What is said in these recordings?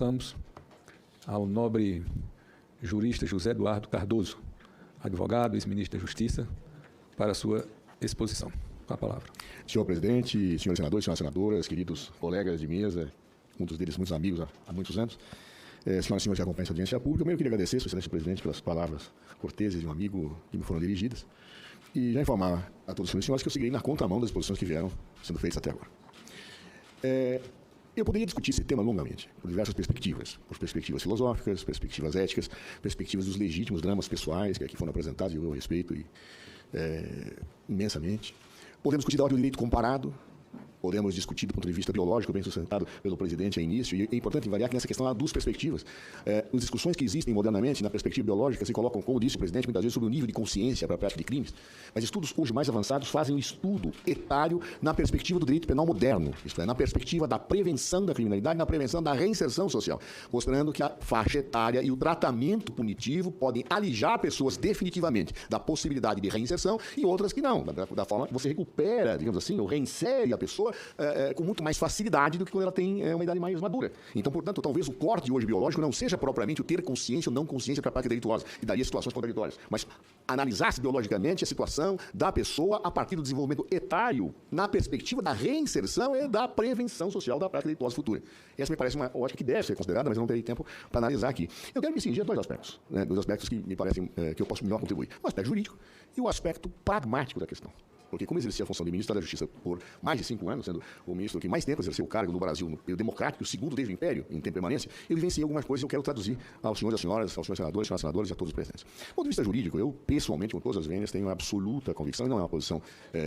Vamos ao nobre jurista José Eduardo Cardoso, advogado, ex-ministro da Justiça, para a sua exposição. Com a palavra. Senhor presidente, senhores senadores, senhoras senadoras, queridos colegas de mesa, muitos deles muitos amigos há muitos anos, senhoras e senhores que acompanham essa audiência pública, eu queria agradecer, senhor excelente presidente, pelas palavras corteses de um amigo que me foram dirigidas e já informar a todos os senhores e senhoras que eu seguirei na contramão das posições que vieram sendo feitas até agora. Eu poderia discutir esse tema longamente, por diversas perspectivas, por perspectivas filosóficas, perspectivas éticas, perspectivas dos legítimos dramas pessoais que aqui foram apresentados e eu respeito imensamente. Podemos discutir da ordem do direito comparado, podemos discutir do ponto de vista biológico, bem sustentado pelo presidente a início, e é importante variar que nessa questão há duas perspectivas. As discussões que existem modernamente na perspectiva biológica se colocam, como disse o presidente, muitas vezes sobre o nível de consciência para a prática de crimes, mas estudos hoje mais avançados fazem um estudo etário na perspectiva do direito penal moderno, isto é, na perspectiva da prevenção da criminalidade, na prevenção da reinserção social, mostrando que a faixa etária e o tratamento punitivo podem alijar pessoas definitivamente da possibilidade de reinserção e outras que não, da forma que você recupera, digamos assim, ou reinsere a pessoa com muito mais facilidade do que quando ela tem uma idade mais madura. Então, portanto, talvez o corte hoje biológico não seja propriamente o ter consciência ou não consciência para a prática delituosa, e daria situações contraditórias, mas analisar-se biologicamente a situação da pessoa a partir do desenvolvimento etário na perspectiva da reinserção e da prevenção social da prática delituosa futura. Essa me parece uma ótica que deve ser considerada, mas eu não terei tempo para analisar aqui. Eu quero me cingir a dois aspectos, dois aspectos que me parecem que eu posso melhor contribuir. O aspecto jurídico e o aspecto pragmático da questão. Porque como exerci a função de ministro da Justiça por mais de 5 anos, sendo o ministro que mais tempo exerceu o cargo no Brasil, no período democrático, o segundo desde o Império, em tempo de permanência, eu vivenciei algumas coisas que eu quero traduzir aos senhores, às senhoras, aos senhores senadores, senhoras senadoras e a todos os presentes. Do ponto de vista jurídico, eu, pessoalmente, com todas as vênias, tenho absoluta convicção, e não é uma posição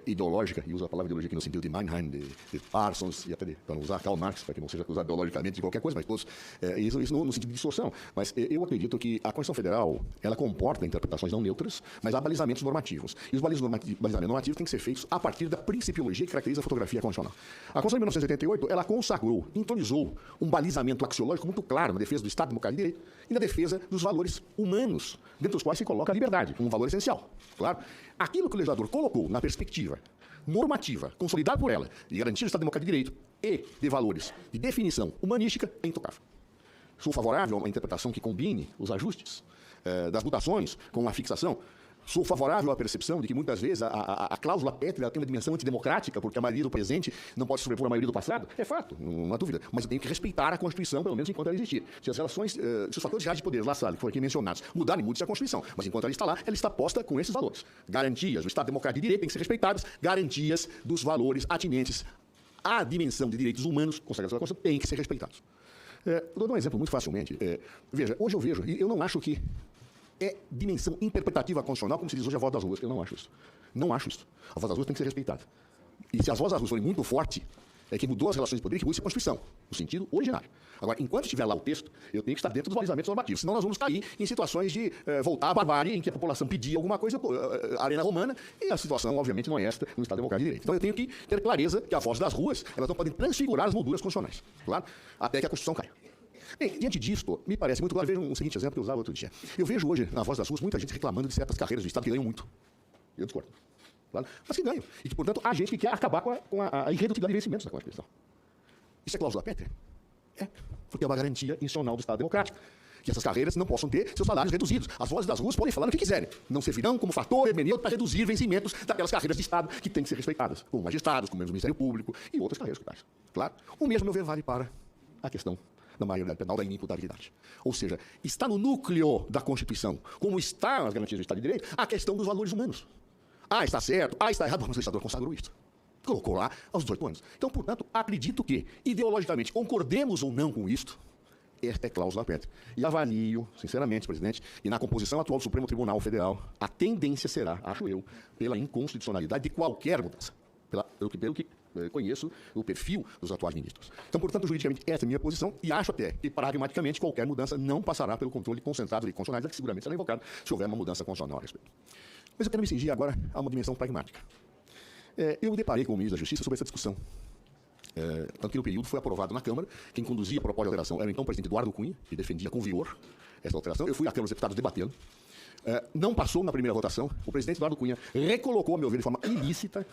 ideológica, e uso a palavra ideologia aqui no sentido de Mannheim, de Parsons, e até para não usar Karl Marx, para que não seja acusado ideologicamente de qualquer coisa, mas todos, isso no sentido de distorção. Mas eu acredito que a Constituição Federal, ela comporta interpretações não neutras, mas há balizamentos normativos. E os balizamentos normativos têm que ser feitos a partir da principiologia que caracteriza a fotografia constitucional. A Constituição de 1988, ela consagrou, entronizou um balizamento axiológico muito claro na defesa do Estado Democrático de Direito e na defesa dos valores humanos, dentro dos quais se coloca a liberdade, como um valor essencial. Claro, aquilo que o legislador colocou na perspectiva normativa, consolidada por ela, de garantia do Estado Democrático de Direito e de valores de definição humanística, é intocável. Sou favorável a uma interpretação que combine os ajustes das mutações com a fixação. Sou favorável à percepção de que, muitas vezes, a cláusula pétrea tem uma dimensão antidemocrática, porque a maioria do presente não pode sobrepor a maioria do passado. É fato, não há dúvida. Mas eu tenho que respeitar a Constituição, pelo menos enquanto ela existir. Se as relações, se os fatores reais de poder, lá, que foram aqui mencionados, mudarem, mude-se a Constituição. Mas enquanto ela está lá, ela está posta com esses valores. Garantias do Estado Democrático de Direito têm que ser respeitadas, garantias dos valores atinentes à dimensão de direitos humanos, consagrados pela Constituição, têm que ser respeitados. Eu dou um exemplo muito facilmente. Veja, hoje eu vejo, e eu não acho que é dimensão interpretativa constitucional, como se diz hoje a voz das ruas. Eu não acho isso. Não acho isso. A voz das ruas tem que ser respeitada. E se as vozes das ruas forem muito fortes, que mudou as relações de poder, que mudou a Constituição, no sentido originário. Agora, enquanto estiver lá o texto, eu tenho que estar dentro dos balizamentos normativos. Senão nós vamos cair em situações de voltar à barbárie, em que a população pedia alguma coisa, a arena romana, e a situação, obviamente, não é esta no Estado Democrático de Direito. Então eu tenho que ter clareza que a voz das ruas, elas não podem transfigurar as molduras constitucionais. Claro? Até que a Constituição caia. Bem, diante disso, me parece muito claro, veja um seguinte exemplo que eu usava outro dia. Eu vejo hoje, na voz das ruas, muita gente reclamando de certas carreiras do Estado que ganham muito. Eu discordo. Claro? Mas que ganham. E que, portanto, há gente que quer acabar com a irredutibilidade de vencimentos da Constituição. Isso é cláusula pétrea? É, porque é uma garantia institucional do Estado Democrático. Que essas carreiras não possam ter seus salários reduzidos. As vozes das ruas podem falar o que quiserem. Não servirão como fator hermenêutico para reduzir vencimentos daquelas carreiras de Estado que têm que ser respeitadas, como magistrados, como membros do Ministério Público e outras carreiras que tais. Claro? O mesmo, meu ver, vale para a questão da maioridade penal, da inimputabilidade. Ou seja, está no núcleo da Constituição, como está nas garantias do Estado de Direito, a questão dos valores humanos. Está certo, está errado, mas o legislador consagrou isso. Colocou lá aos 18 anos. Então, portanto, acredito que, ideologicamente, concordemos ou não com isto, esta é cláusula pétrea. E avalio, sinceramente, presidente, e na composição atual do Supremo Tribunal Federal, a tendência será, acho eu, pela inconstitucionalidade de qualquer mudança. Pelo que conheço o perfil dos atuais ministros. Então, portanto, juridicamente, essa é a minha posição e acho até que, pragmaticamente, qualquer mudança não passará pelo controle concentrado de constitucionalidade, que seguramente será invocado se houver uma mudança constitucional a respeito. Mas eu quero me cingir agora a uma dimensão pragmática. Eu me deparei com o ministro da Justiça sobre essa discussão. Tanto que no período foi aprovado na Câmara, quem conduzia a proposta de alteração era o então presidente Eduardo Cunha, que defendia com vigor essa alteração. Eu fui à Câmara dos Deputados debatê-lo. Não passou na primeira votação. O presidente Eduardo Cunha recolocou, a meu ver, de forma ilícita,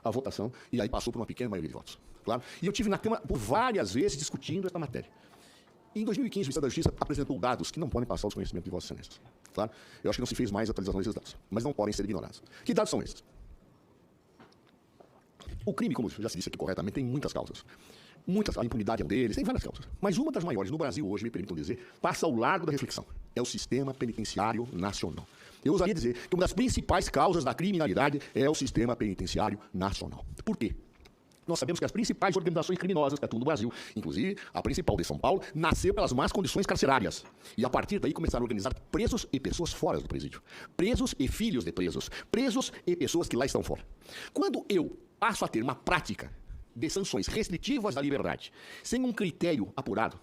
a votação, e aí passou por uma pequena maioria de votos. Claro? E eu tive na Câmara por várias vezes discutindo essa matéria. Em 2015, o Ministério da Justiça apresentou dados que não podem passar aos conhecimentos de Vossas Excelências. Claro? Eu acho que não se fez mais atualização desses dados, mas não podem ser ignorados. Que dados são esses? O crime, como já se disse aqui corretamente, tem muitas causas. A impunidade é um deles, tem várias causas. Mas uma das maiores no Brasil hoje, me permitam dizer, passa ao largo da reflexão. É o sistema penitenciário nacional. Eu ousaria dizer que uma das principais causas da criminalidade é o sistema penitenciário nacional. Por quê? Nós sabemos que as principais organizações criminosas que atuam no Brasil, inclusive a principal de São Paulo, nasceu pelas más condições carcerárias. E a partir daí começaram a organizar presos e pessoas fora do presídio. Presos e filhos de presos. Presos e pessoas que lá estão fora. Quando eu passo a ter uma prática de sanções restritivas da liberdade, sem um critério apurado,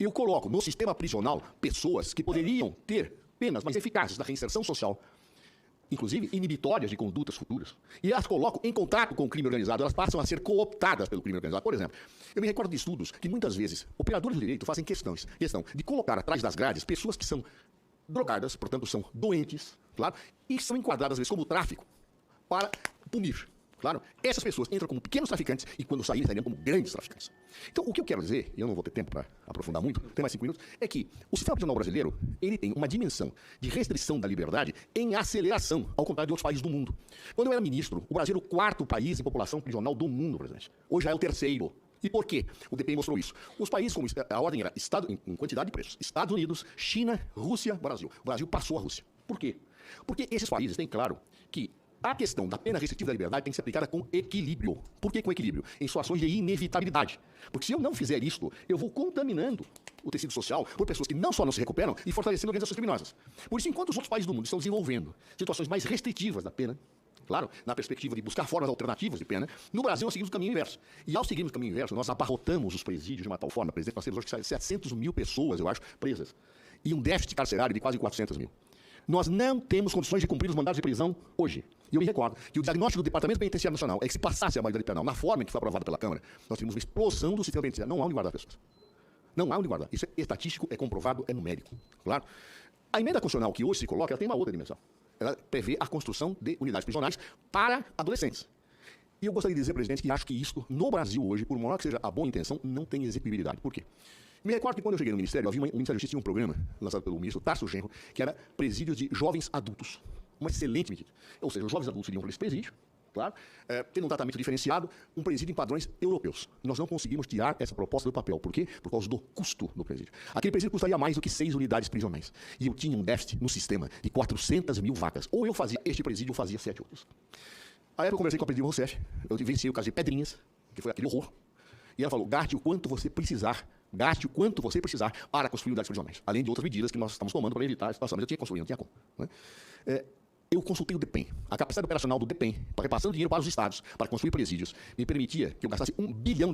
eu coloco no sistema prisional pessoas que poderiam ter penas mais eficazes da reinserção social, inclusive inibitórias de condutas futuras, e as coloco em contato com o crime organizado, elas passam a ser cooptadas pelo crime organizado. Por exemplo, eu me recordo de estudos que muitas vezes operadores de direito fazem questão de colocar atrás das grades pessoas que são drogadas, portanto são doentes, claro, e são enquadradas às vezes como tráfico para punir. Claro, essas pessoas entram como pequenos traficantes e quando saírem, sairão como grandes traficantes. Então, o que eu quero dizer, e eu não vou ter tempo para aprofundar muito, tem mais 5 minutos, é que o sistema prisional brasileiro, ele tem uma dimensão de restrição da liberdade em aceleração, ao contrário de outros países do mundo. Quando eu era ministro, o Brasil era o 4º país em população prisional do mundo, presidente. Hoje já é o 3º. E por quê? O DPI mostrou isso. Os países, como a ordem era em quantidade de preços, Estados Unidos, China, Rússia, Brasil. O Brasil passou a Rússia. Por quê? Porque esses países têm claro que a questão da pena restritiva da liberdade tem que ser aplicada com equilíbrio. Por que com equilíbrio? Em situações de inevitabilidade. Porque se eu não fizer isto, eu vou contaminando o tecido social por pessoas que não só não se recuperam e fortalecendo organizações criminosas. Por isso, enquanto os outros países do mundo estão desenvolvendo situações mais restritivas da pena, claro, na perspectiva de buscar formas alternativas de pena, no Brasil nós seguimos o caminho inverso. E ao seguirmos o caminho inverso, nós abarrotamos os presídios de uma tal forma, presidente, nós temos hoje 700 mil pessoas, eu acho, presas. E um déficit carcerário de quase 400 mil. Nós não temos condições de cumprir os mandados de prisão hoje. E eu me recordo que o diagnóstico do Departamento Penitenciário Nacional é que se passasse a maioridade penal na forma em que foi aprovada pela Câmara, nós teríamos uma explosão do sistema penitenciário. Não há onde guardar pessoas. Não há onde guardar. Isso é estatístico, é comprovado, é numérico. Claro? A emenda constitucional que hoje se coloca, ela tem uma outra dimensão. Ela prevê a construção de unidades prisionais para adolescentes. E eu gostaria de dizer, presidente, que acho que isso, no Brasil hoje, por maior que seja a boa intenção, não tem execuibilidade. Por quê? Me recordo que quando eu cheguei no Ministério, o Ministério da Justiça tinha um programa lançado pelo ministro Tarso Genro, que era presídios de jovens adultos. Uma excelente medida. Ou seja, os jovens adultos iriam para esse presídio, claro, tendo um tratamento diferenciado, um presídio em padrões europeus. Nós não conseguimos tirar essa proposta do papel. Por quê? Por causa do custo do presídio. Aquele presídio custaria mais do que 6 unidades prisionais. E eu tinha um déficit no sistema de 400 mil vagas. Ou eu fazia este presídio, ou fazia 7 outros. Aí eu conversei com a presidente Rousseff, eu vivenciei o caso de Pedrinhas, que foi aquele horror. E ela falou, gaste o quanto você precisar para construir unidades prisionais. Além de outras medidas que nós estamos tomando para evitar a situação. Mas eu tinha que construir, não tinha como. Né? Eu consultei o DEPEN. A capacidade operacional do DEPEN, repassando dinheiro para os estados, para construir presídios, me permitia que eu gastasse R$1 bilhão.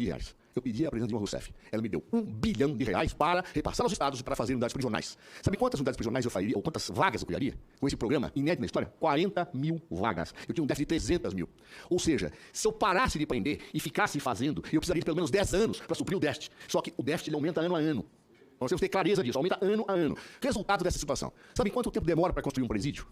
Eu pedi à presidente Dilma Rousseff. Ela me deu R$1 bilhão para repassar aos estados para fazer unidades prisionais. Sabe quantas unidades prisionais eu faria, ou quantas vagas eu criaria com esse programa inédito na história? 40 mil vagas. Eu tinha um déficit de 300 mil. Ou seja, se eu parasse de prender e ficasse fazendo, eu precisaria de pelo menos 10 anos para suprir o déficit. Só que o déficit ele aumenta ano a ano. Nós temos que ter clareza disso, aumenta ano a ano. Resultado dessa situação. Sabe quanto tempo demora para construir um presídio?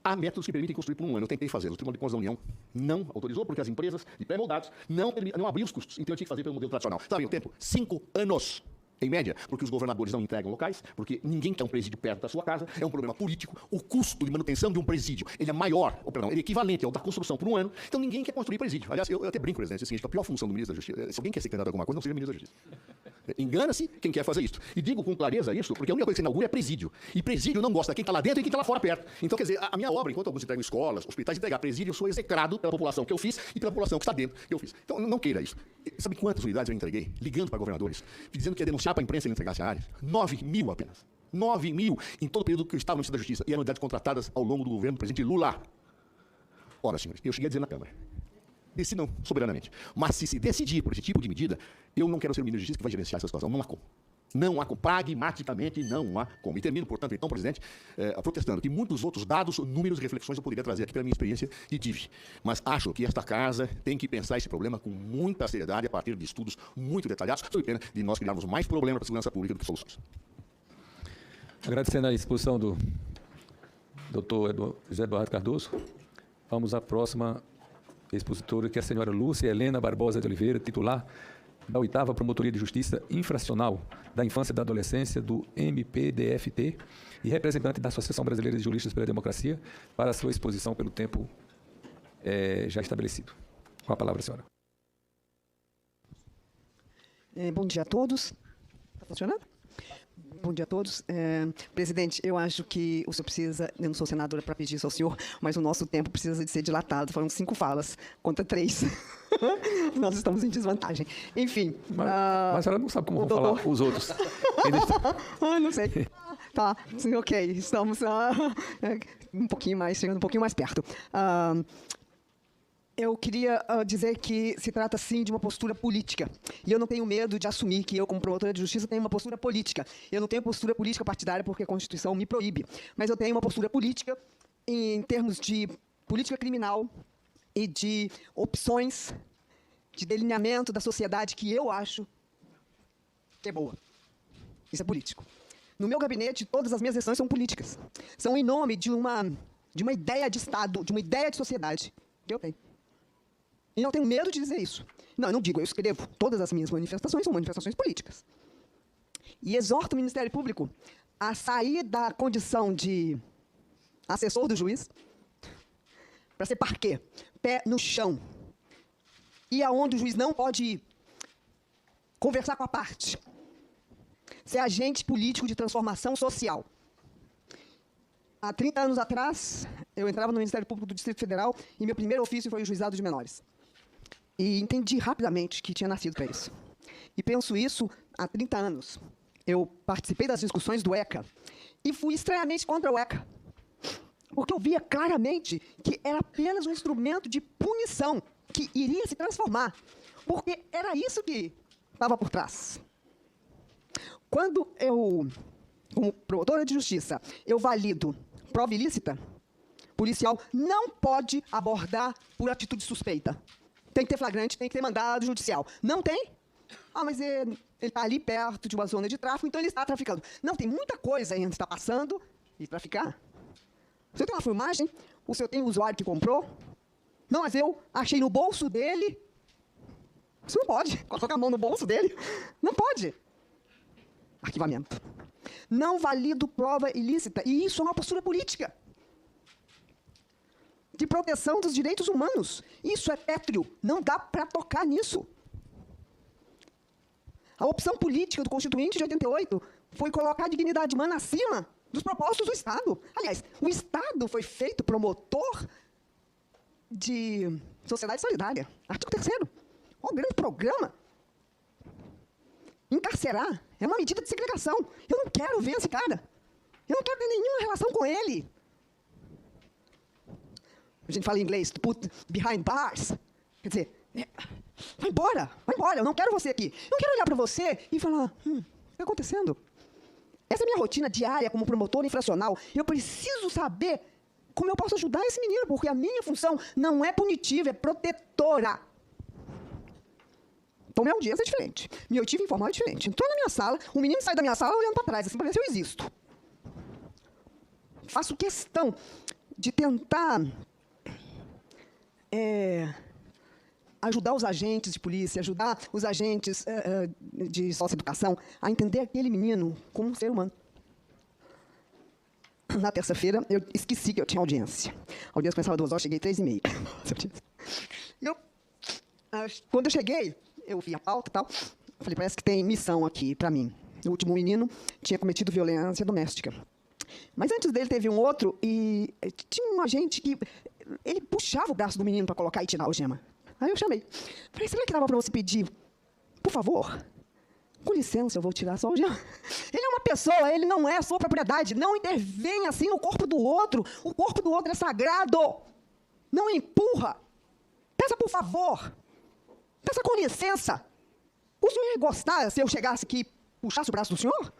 Há métodos que permitem construir por 1 ano. Eu tentei fazer. O Tribunal de Contas da União não autorizou, porque as empresas de pré-moldados não abriam os custos. Então eu tinha que fazer pelo modelo tradicional. Sabe o tempo? 5 anos. Em média, porque os governadores não entregam locais, porque ninguém quer um presídio perto da sua casa, é um problema político. O custo de manutenção de um presídio, ele é maior, ele é equivalente ao da construção por 1 ano, então ninguém quer construir presídio. Aliás, eu até brinco, presidente, é o seguinte, a pior função do ministro da Justiça, se alguém quer ser candidato a alguma coisa, não seja ministro da Justiça. Engana-se quem quer fazer isso. E digo com clareza isso, porque a única coisa que você inaugura é presídio. E presídio não gosta de quem está lá dentro e quem está lá fora perto. Então, quer dizer, a minha obra, enquanto alguns entregam escolas, hospitais, entregar presídio, eu sou execrado pela população que eu fiz e pela população que está dentro que eu fiz. Então, não queira isso. Sabe quantas unidades eu entreguei? Ligando para governadores, dizendo que ia denunciar para a imprensa e ele entregasse a área. 9 mil apenas. 9 mil em todo o período que eu estava no Ministério da Justiça. E eram unidades contratadas ao longo do governo do presidente Lula. Ora, senhores, eu cheguei a dizer na Câmara, decidam soberanamente. Mas se decidir por esse tipo de medida, eu não quero ser o ministro da Justiça que vai gerenciar essa situação. Não há como. Não há como. Pragmaticamente não há como. E termino, portanto, então, presidente, protestando que muitos outros dados, números e reflexões eu poderia trazer aqui pela minha experiência de DIV. Mas acho que esta casa tem que pensar esse problema com muita seriedade a partir de estudos muito detalhados, sob pena de nós criarmos mais problemas para a segurança pública do que soluções. Agradecendo a exposição do Dr. José Eduardo Cardoso, vamos à próxima expositora, que é a senhora Lúcia Helena Barbosa de Oliveira, titular da 8ª Promotoria de Justiça Infracional da Infância e da Adolescência do MPDFT e representante da Associação Brasileira de Juristas pela Democracia para a sua exposição pelo tempo já estabelecido. Com a palavra, senhora. Bom dia a todos. Está funcionando? Bom dia a todos. Presidente, eu acho que o senhor precisa, eu não sou senadora para pedir isso ao senhor, mas o nosso tempo precisa de ser dilatado. Foram 5 falas contra 3. Nós estamos em desvantagem. Enfim. Mas a senhora não sabe como vão falar os outros. Não sei. Tá, sim, ok. Estamos um pouquinho mais, chegando um pouquinho mais perto. Eu queria dizer que se trata, sim, de uma postura política. E eu não tenho medo de assumir que eu, como promotora de justiça, tenho uma postura política. Eu não tenho postura política partidária porque a Constituição me proíbe. Mas eu tenho uma postura política em termos de política criminal e de opções de delineamento da sociedade que eu acho que é boa. Isso é político. No meu gabinete, todas as minhas decisões são políticas. São em nome de uma ideia de Estado, de uma ideia de sociedade que eu tenho. E não tenho medo de dizer isso. Não, eu não digo, eu escrevo. Todas as minhas manifestações são manifestações políticas. E exorto o Ministério Público a sair da condição de assessor do juiz para ser parquê, pé no chão. E aonde o juiz não pode ir, conversar com a parte. Ser agente político de transformação social. Há 30 anos atrás, eu entrava no Ministério Público do Distrito Federal e meu primeiro ofício foi o juizado de menores. E entendi rapidamente que tinha nascido para isso. E penso isso há 30 anos. Eu participei das discussões do ECA e fui estranhamente contra o ECA. Porque eu via claramente que era apenas um instrumento de punição que iria se transformar. Porque era isso que estava por trás. Quando eu, como promotora de justiça, eu valido prova ilícita, policial não pode abordar por atitude suspeita. Tem que ter flagrante, tem que ter mandado judicial. Não tem? Mas ele está ali perto de uma zona de tráfico, então ele está traficando. Não, tem muita coisa aí antes de estar passando e traficar. O senhor tem uma filmagem? O senhor tem um usuário que comprou? Não, mas eu achei no bolso dele. Você não pode colocar a mão no bolso dele. Não pode. Arquivamento. Não valido prova ilícita. E isso é uma postura política. De proteção dos direitos humanos. Isso é pétreo. Não dá para tocar nisso. A opção política do Constituinte de 88 foi colocar a dignidade humana acima dos propósitos do Estado. Aliás, o Estado foi feito promotor de sociedade solidária. Artigo 3º. Olha o grande programa. Encarcerar é uma medida de segregação. Eu não quero ver esse cara. Eu não quero ter nenhuma relação com ele. A gente fala em inglês, put behind bars. Quer dizer, vai embora, eu não quero você aqui. Eu não quero olhar para você e falar, o que está acontecendo? Essa é a minha rotina diária como promotor infracional. Eu preciso saber como eu posso ajudar esse menino, porque a minha função não é punitiva, é protetora. Então, minha audiência é diferente. Minha oitiva informal é diferente. Entrou na minha sala, o menino sai da minha sala olhando para trás, assim, para ver se eu existo. Faço questão de tentar ajudar os agentes de polícia, ajudar os agentes de socioeducação a entender aquele menino como um ser humano. Na terça-feira, eu esqueci que eu tinha audiência. A audiência começava 2 horas, cheguei 3h30. Quando eu cheguei, eu vi a pauta e tal, eu falei, parece que tem missão aqui para mim. O último menino tinha cometido violência doméstica. Mas antes dele teve um outro e tinha um agente que ele puxava o braço do menino para colocar e tirar a algema. Aí eu chamei. Falei, será que dava para você pedir, por favor, com licença, eu vou tirar só a algema? Ele é uma pessoa, ele não é sua propriedade. Não intervenha assim no corpo do outro. O corpo do outro é sagrado. Não empurra. Peça por favor. Peça com licença. O senhor ia gostar se eu chegasse aqui e puxasse o braço do senhor?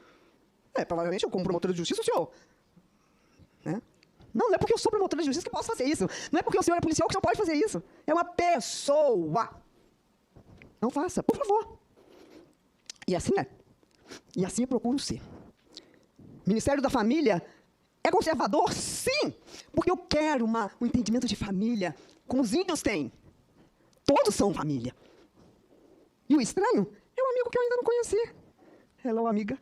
Provavelmente eu, como promotor de justiça, o senhor... Né? Não é porque eu sou promotor de justiça que posso fazer isso. Não é porque o senhor é policial que o senhor pode fazer isso. É uma pessoa. Não faça, por favor. E assim é. E assim eu procuro ser. Ministério da Família é conservador? Sim! Porque eu quero um entendimento de família como os índios têm. Todos são família. E o estranho é um amigo que eu ainda não conheci. Hello, amiga.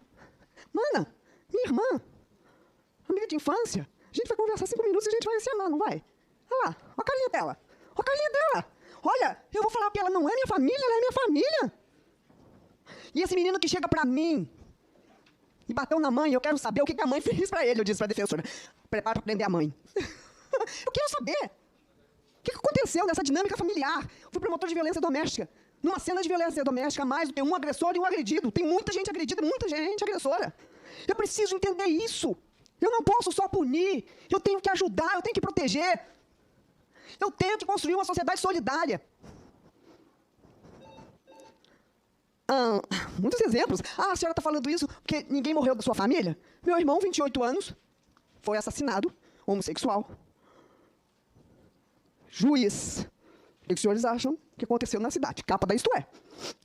Mana, minha irmã, amiga de infância. A gente vai conversar 5 minutos e a gente vai ensinar, não vai? Olha lá, olha a carinha dela. Olha a carinha dela. Olha, eu vou falar que ela não é minha família, ela é minha família. E esse menino que chega pra mim e bateu na mãe, eu quero saber o que a mãe fez pra ele. Eu disse pra defensora, prepara pra prender a mãe. Eu quero saber. O que aconteceu nessa dinâmica familiar? Fui promotor de violência doméstica. Numa cena de violência doméstica, mais do que um agressor e um agredido. Tem muita gente agredida, muita gente agressora. Eu preciso entender isso. Eu não posso só punir. Eu tenho que ajudar, eu tenho que proteger. Eu tenho que construir uma sociedade solidária. Muitos exemplos. A senhora está falando isso porque ninguém morreu da sua família? Meu irmão, 28 anos, foi assassinado, homossexual. Juiz. O que os senhores acham que aconteceu na cidade? Capa da Isto É.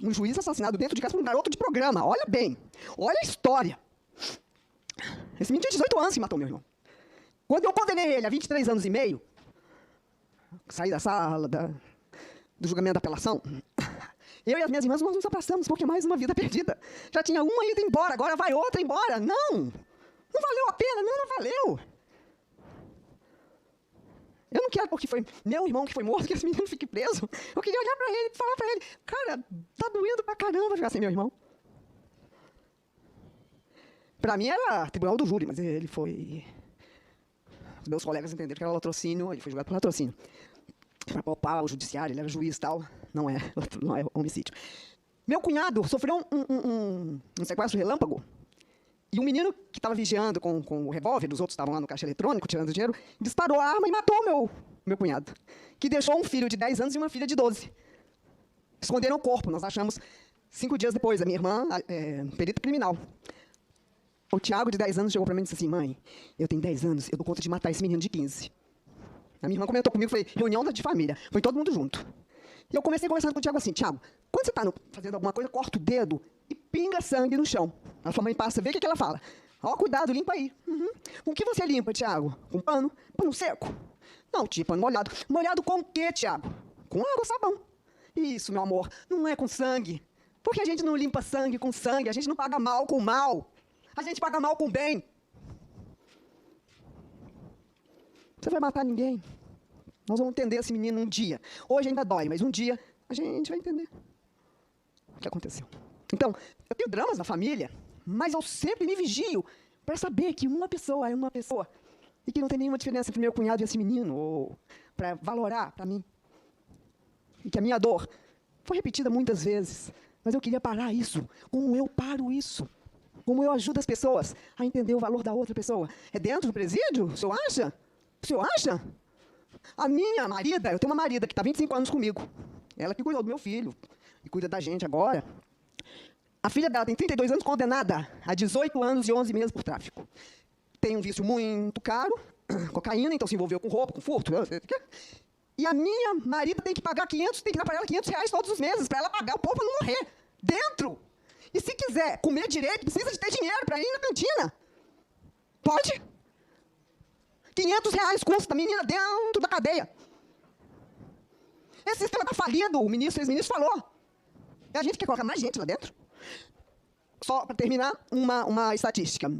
Um juiz assassinado dentro de casa por um garoto de programa. Olha bem. Olha a história. Esse menino tinha 18 anos que matou meu irmão. Quando eu condenei ele a 23 anos e meio, saí da sala do julgamento da apelação, eu e as minhas irmãs nós nos abraçamos, porque mais uma vida perdida. Já tinha uma ido embora, agora vai outra embora. Não valeu a pena, não valeu. Eu não quero porque foi meu irmão que foi morto, que esse menino fique preso. Eu queria olhar pra ele e falar pra ele, cara, tá doendo pra caramba ficar sem meu irmão. Pra mim era tribunal do júri, mas ele foi... Os meus colegas entenderam que era latrocínio, ele foi julgado por latrocínio. Pra poupar o judiciário, ele era juiz e tal, não é homicídio. Meu cunhado sofreu um sequestro relâmpago. E um menino que estava vigiando com o revólver, os outros estavam lá no caixa eletrônico, tirando dinheiro, disparou a arma e matou meu cunhado, que deixou um filho de 10 anos e uma filha de 12. Esconderam o corpo, nós achamos 5 dias depois. A minha irmã, perito criminal. O Tiago, de 10 anos, chegou para mim e disse assim, mãe, eu tenho 10 anos, eu dou conta de matar esse menino de 15. A minha irmã comentou comigo, foi reunião de família, foi todo mundo junto. E eu comecei conversando com o Tiago assim, Tiago, quando você está fazendo alguma coisa, corta o dedo e pinga sangue no chão. A sua mãe passa, vê o que ela fala. Ó, cuidado, limpa aí. Uhum. Com o que você limpa, Tiago? Com pano? Pano seco? Não, tipo, pano molhado. Molhado com o quê, Tiago? Com água, sabão. Isso, meu amor, não é com sangue. Porque a gente não limpa sangue com sangue, a gente não paga mal com mal. A gente paga mal com bem. Você vai matar ninguém. Nós vamos entender esse menino um dia. Hoje ainda dói, mas um dia a gente vai entender o que aconteceu. Então, eu tenho dramas na família, mas eu sempre me vigio para saber que uma pessoa é uma pessoa e que não tem nenhuma diferença entre meu cunhado e esse menino, ou para valorar para mim. E que a minha dor foi repetida muitas vezes, mas eu queria parar isso. Como eu paro isso? Como eu ajudo as pessoas a entender o valor da outra pessoa? É dentro do presídio? O senhor acha? O senhor acha? A minha marida, eu tenho uma marida que está 25 anos comigo. Ela que cuidou do meu filho e cuida da gente agora. A filha dela tem 32 anos, condenada a 18 anos e 11 meses por tráfico. Tem um vício muito caro, cocaína, então se envolveu com roubo, com furto. E a minha marida tem que pagar tem que dar para ela R$500 todos os meses, para ela pagar o povo para não morrer. Dentro. E se quiser comer direito, precisa de ter dinheiro para ir na cantina. Pode? R$500 custa a menina dentro da cadeia. Esse sistema está falido, o ex-ministro falou. E a gente quer colocar mais gente lá dentro. Só para terminar, uma estatística.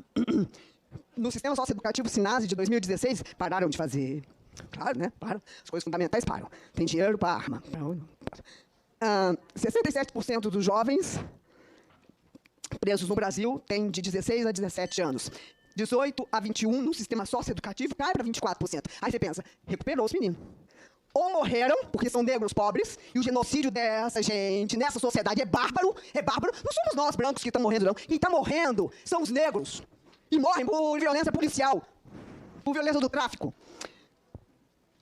No sistema socioeducativo SINASE de 2016, pararam de fazer. Claro, né? Param. As coisas fundamentais param. Tem dinheiro para arma. 67% dos jovens presos no Brasil têm de 16 a 17 anos. 18 a 21 no sistema socioeducativo cai para 24%. Aí você pensa, recuperou os meninos. Ou morreram, porque são negros pobres, e o genocídio dessa gente, nessa sociedade, é bárbaro. Não somos nós, brancos, que estão morrendo, não. Quem está morrendo são os negros. E morrem por violência policial, por violência do tráfico.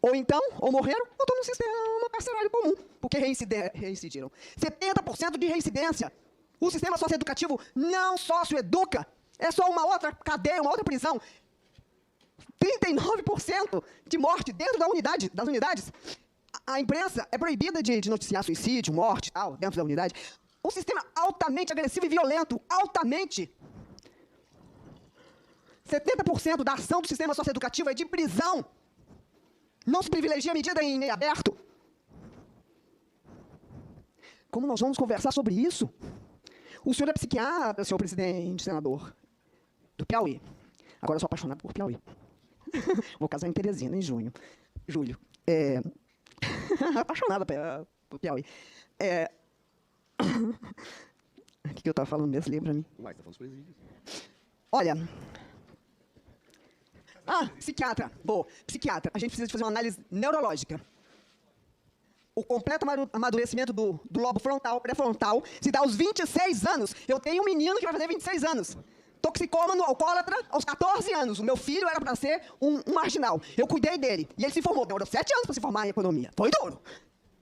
Ou então, ou morreram, ou estão no sistema carcerário comum, porque reincidiram. 70% de reincidência. O sistema socioeducativo não socioeduca. É só uma outra cadeia, uma outra prisão. 39% de morte dentro das unidades. A imprensa é proibida de noticiar suicídio, morte, tal, dentro da unidade. Um sistema altamente agressivo e violento, altamente. 70% da ação do sistema socioeducativo é de prisão. Não se privilegia a medida em meio aberto. Como nós vamos conversar sobre isso? O senhor é psiquiatra, senhor presidente, senador, do Piauí. Agora eu sou apaixonado por Piauí. Vou casar em Teresina, em julho. Apaixonada por Piauí. O que eu estava falando mesmo? Lembra pra mim? Uai, tá falando dos presídios. Olha. Psiquiatra. Boa. Psiquiatra. A gente precisa de fazer uma análise neurológica. O completo amadurecimento do lobo frontal, pré-frontal, se dá aos 26 anos. Eu tenho um menino que vai fazer 26 anos. Toxicômano, alcoólatra, aos 14 anos. O meu filho era para ser um marginal. Eu cuidei dele. E ele se formou. Demorou 7 anos para se formar em economia. Foi duro.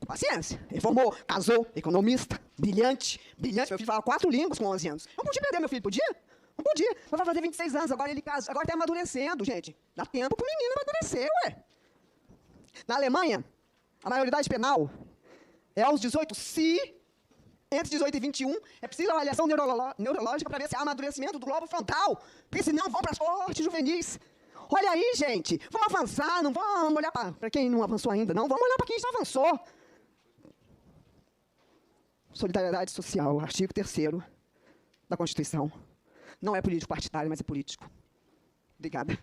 Com paciência. Ele formou, casou, economista, brilhante. Brilhante. Meu filho falava 4 línguas com 11 anos. Não podia perder meu filho, podia? Não podia. Mas vai fazer 26 anos. Agora ele casa. Agora está amadurecendo, gente. Dá tempo para o menino amadurecer, ué. Na Alemanha, a maioridade penal é aos 18, se entre 18 e 21 é preciso avaliação neurológica para ver se há amadurecimento do globo frontal, porque senão vão para as mortes juvenis. Olha aí, gente, vamos avançar, não vamos olhar para quem não avançou ainda, não, vamos olhar para quem já avançou. Solidariedade social, artigo 3º da Constituição. Não é político partidário, mas é político. Obrigada.